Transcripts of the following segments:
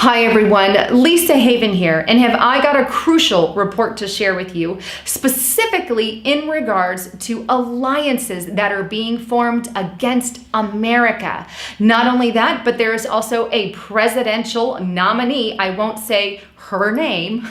Hi everyone, Lisa Haven here, and have I got a crucial report to share with you, specifically in regards to alliances that are being formed against America. Not only that, but there is also a presidential nominee, I won't say her name,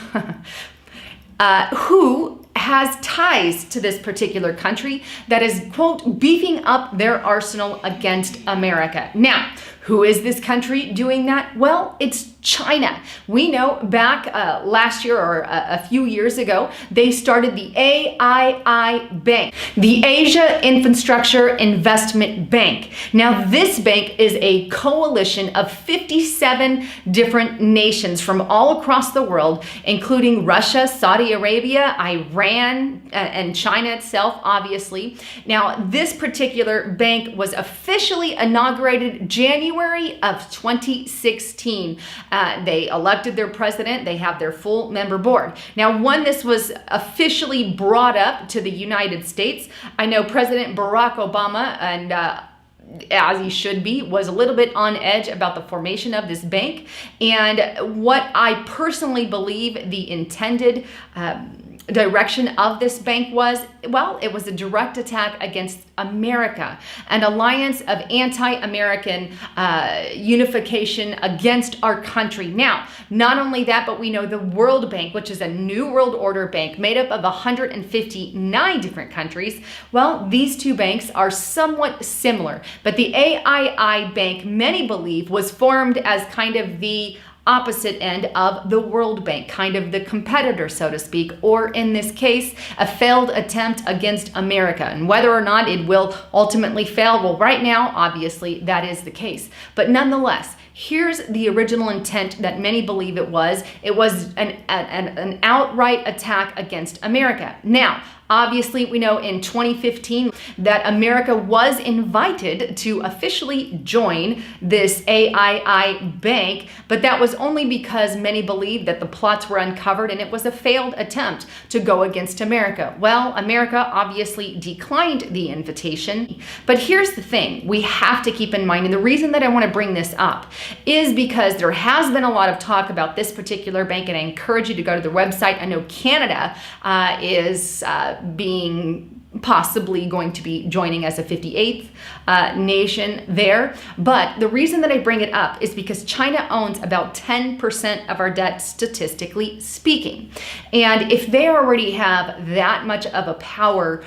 who has ties to this particular country that is, quote, beefing up their arsenal against America. Now, who is this country doing that? Well, it's China. We know back last year or a few years ago, they started the AII Bank, the Asia Infrastructure Investment Bank. Now, this bank is a coalition of 57 different nations from all across the world, including Russia, Saudi Arabia, Iran, and China itself, obviously. Now, this particular bank was officially inaugurated January of 2016. They elected their president. They have their full member board. Now, when this was officially brought up to the United States, I know President Barack Obama, and as he should be, was a little bit on edge about the formation of this bank. And what I personally believe the intended direction of this bank was, well, it was a direct attack against America, an alliance of anti-American unification against our country. Now, not only that, but we know the World Bank, which is a New World Order bank made up of 159 different countries. Well, these two banks are somewhat similar, but the AII Bank, many believe, was formed as kind of the opposite end of the World Bank, kind of the competitor, so to speak, or in this case, a failed attempt against America. And whether or not it will ultimately fail, well, right now, obviously, that is the case. But nonetheless, here's the original intent that many believe it was. It was an outright attack against America. Now, obviously, we know in 2015 that America was invited to officially join this AII Bank, but that was only because many believed that the plots were uncovered and it was a failed attempt to go against America. Well, America obviously declined the invitation, but here's the thing we have to keep in mind, and the reason that I want to bring this up is because there has been a lot of talk about this particular bank, and I encourage you to go to the website. I know Canada is being possibly going to be joining as a 58th nation there. But the reason that I bring it up is because China owns about 10% of our debt, statistically speaking. And if they already have that much of a power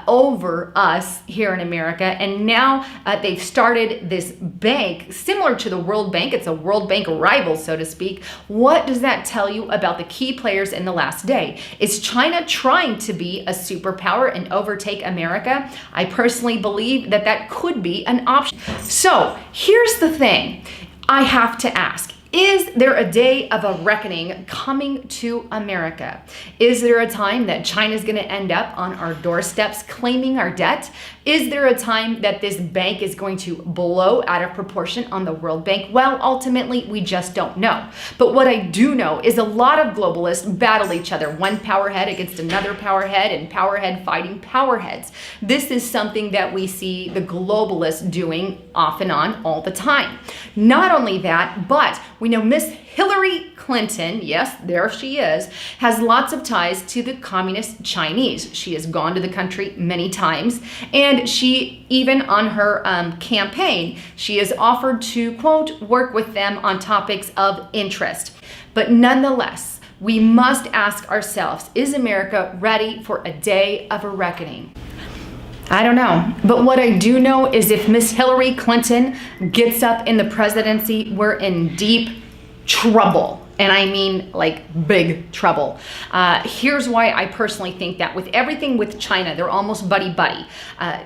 over us here in America, and now they've started this bank similar to the World Bank, it's a World Bank rival, so to speak, what does that tell you about the key players in the last day? Is China trying to be a superpower and overtake America? I personally believe that that could be an option. So here's the thing I have to ask. Is there a day of a reckoning coming to America? Is there a time that China's going to end up on our doorsteps claiming our debt? Is there a time that this bank is going to blow out of proportion on the World Bank? Well, ultimately, we just don't know. But what I do know is a lot of globalists battle each other, one powerhead against another powerhead, and powerhead fighting powerheads. This is something that we see the globalists doing off and on all the time. Not only that, but we know Miss Hillary Clinton, yes, there she is, has lots of ties to the communist Chinese. She has gone to the country many times, and she, even on her campaign, she has offered to, quote, work with them on topics of interest. But nonetheless, we must ask ourselves, is America ready for a day of a reckoning? I don't know. But what I do know is if Miss Hillary Clinton gets up in the presidency, we're in deep trouble. And I mean like big trouble. Here's why I personally think that with everything with China, they're almost buddy-buddy.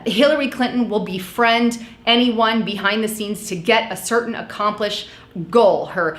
Hillary Clinton will befriend anyone behind the scenes to get a certain accomplished goal. Her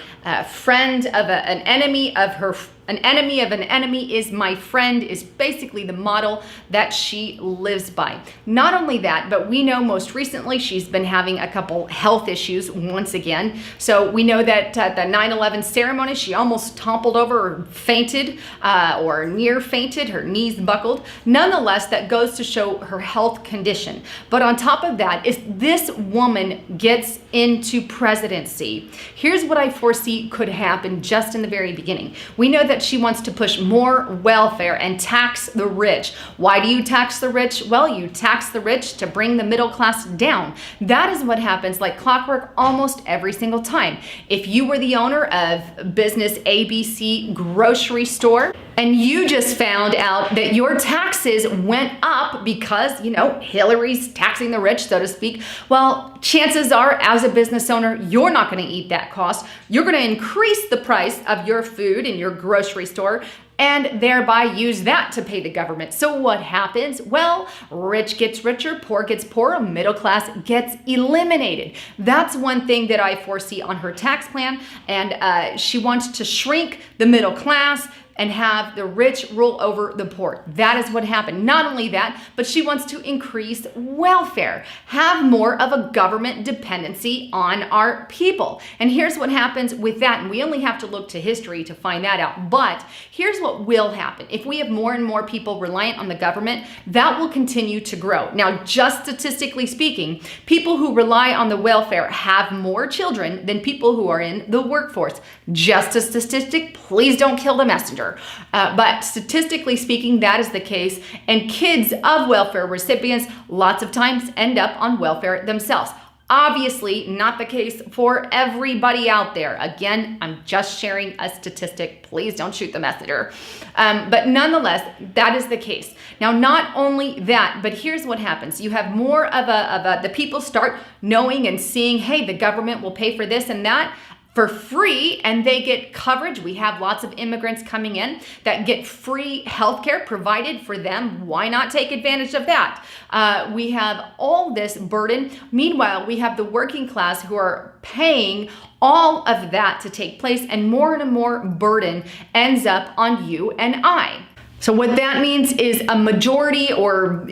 friend of an enemy of her an enemy of an enemy is my friend is basically the model that she lives by. Not only that, but we know most recently she's been having a couple health issues once again. So we know that at the 9/11 ceremony, she almost toppled over or fainted or near fainted, her knees buckled. Nonetheless, that goes to show her health condition. But on top of that, if this woman gets into presidency, here's what I foresee could happen just in the very beginning. We know that she wants to push more welfare and tax the rich. Why do you tax the rich? Well, you tax the rich to bring the middle class down. That is what happens like clockwork almost every single time. If you were the owner of business ABC grocery store and you just found out that your taxes went up because, Hillary's taxing the rich, so to speak, well, chances are as a business owner, you're not going to eat that cost. You're going to increase the price of your food in your grocery store and thereby use that to pay the government. So what happens? Well, rich gets richer, poor gets poorer, middle class gets eliminated. That's one thing that I foresee on her tax plan. And she wants to shrink the middle class and have the rich rule over the poor. That is what happened. Not only that, but she wants to increase welfare, have more of a government dependency on our people. And here's what happens with that. And we only have to look to history to find that out. But here's what will happen. If we have more and more people reliant on the government, that will continue to grow. Now, just statistically speaking, people who rely on the welfare have more children than people who are in the workforce. Just a statistic, please don't kill the messenger. But statistically speaking, that is the case. And kids of welfare recipients lots of times end up on welfare themselves. Obviously, not the case for everybody out there. Again, I'm just sharing a statistic. Please don't shoot the messenger. But nonetheless, that is the case. Now, not only that, but here's what happens. You have more of the people start knowing and seeing, hey, the government will pay for this and that for free, and they get coverage. We have lots of immigrants coming in that get free healthcare provided for them. Why not take advantage of that? We have all this burden. Meanwhile, we have the working class who are paying all of that to take place, and more burden ends up on you and I. So what that means is a majority or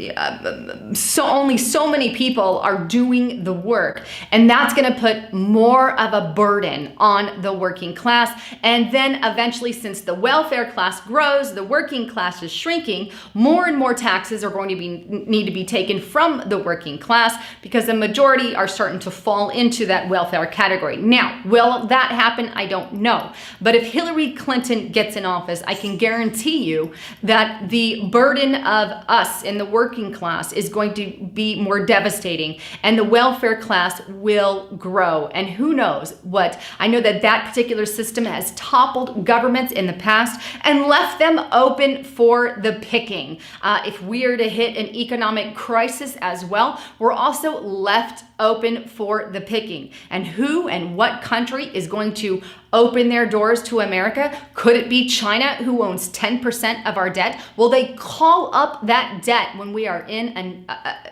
only so many people are doing the work. And that's going to put more of a burden on the working class. And then eventually, since the welfare class grows, the working class is shrinking, more and more taxes are going to need to be taken from the working class because the majority are starting to fall into that welfare category. Now, will that happen? I don't know. But if Hillary Clinton gets in office, I can guarantee you that the burden of us in the working class is going to be more devastating and the welfare class will grow. And who knows what? I know that that particular system has toppled governments in the past and left them open for the picking. If we are to hit an economic crisis as well, we're also left open for the picking. And who and what country is going to open their doors to America? Could it be China, who owns 10% of our debt? Will they call up that debt when we are in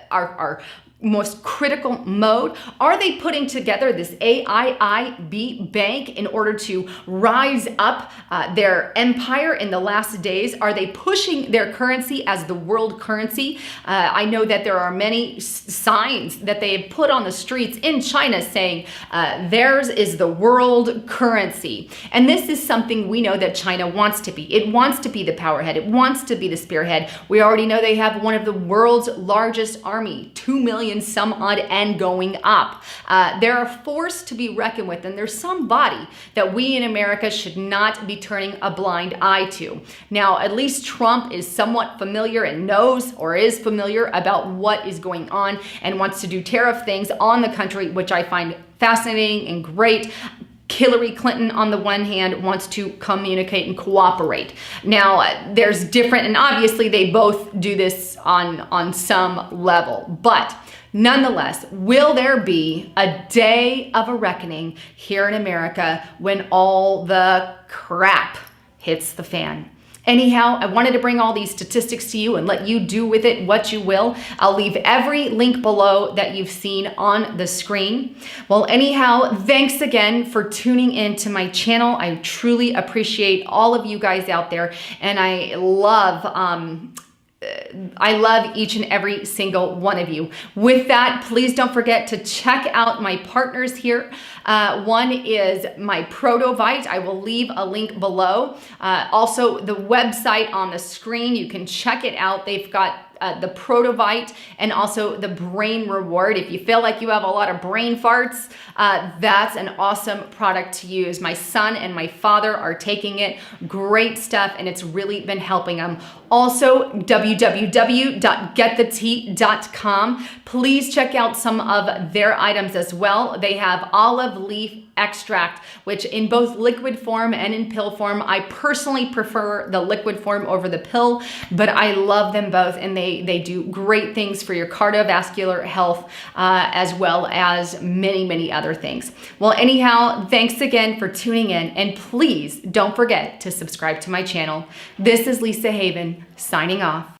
our most critical mode? Are they putting together this AIIB bank in order to rise up their empire in the last days? Are they pushing their currency as the world currency? I know that there are many signs that they have put on the streets in China saying theirs is the world currency. And this is something we know that China wants to be. It wants to be the powerhead. It wants to be the spearhead. We already know they have one of the world's largest army, 2 million some odd and going up. They're a force to be reckoned with, and there's somebody that we in America should not be turning a blind eye to. Now, at least Trump is somewhat familiar and knows or is familiar about what is going on and wants to do tariff things on the country, which I find fascinating and great. Hillary Clinton, on the one hand, wants to communicate and cooperate. Now, there's different, and obviously they both do this on some level, but nonetheless, will there be a day of a reckoning here in America when all the crap hits the fan? Anyhow, I wanted to bring all these statistics to you and let you do with it what you will. I'll leave every link below that you've seen on the screen. Well, anyhow, thanks again for tuning in to my channel. I truly appreciate all of you guys out there, and I love each and every single one of you. With that, please don't forget to check out my partners here. One is my Protovite. I will leave a link below. Also, the website on the screen, you can check it out. They've got the Protovite and also the Brain Reward. If you feel like you have a lot of brain farts, that's an awesome product to use. My son and my father are taking it. Great stuff, and it's really been helping them. Also, www.getthetea.com. Please check out some of their items as well. They have olive leaf extract, which in both liquid form and in pill form. I personally prefer the liquid form over the pill, but I love them both, and they do great things for your cardiovascular health, as well as many, many other things. Well, anyhow, thanks again for tuning in, and please don't forget to subscribe to my channel. This is Lisa Haven signing off.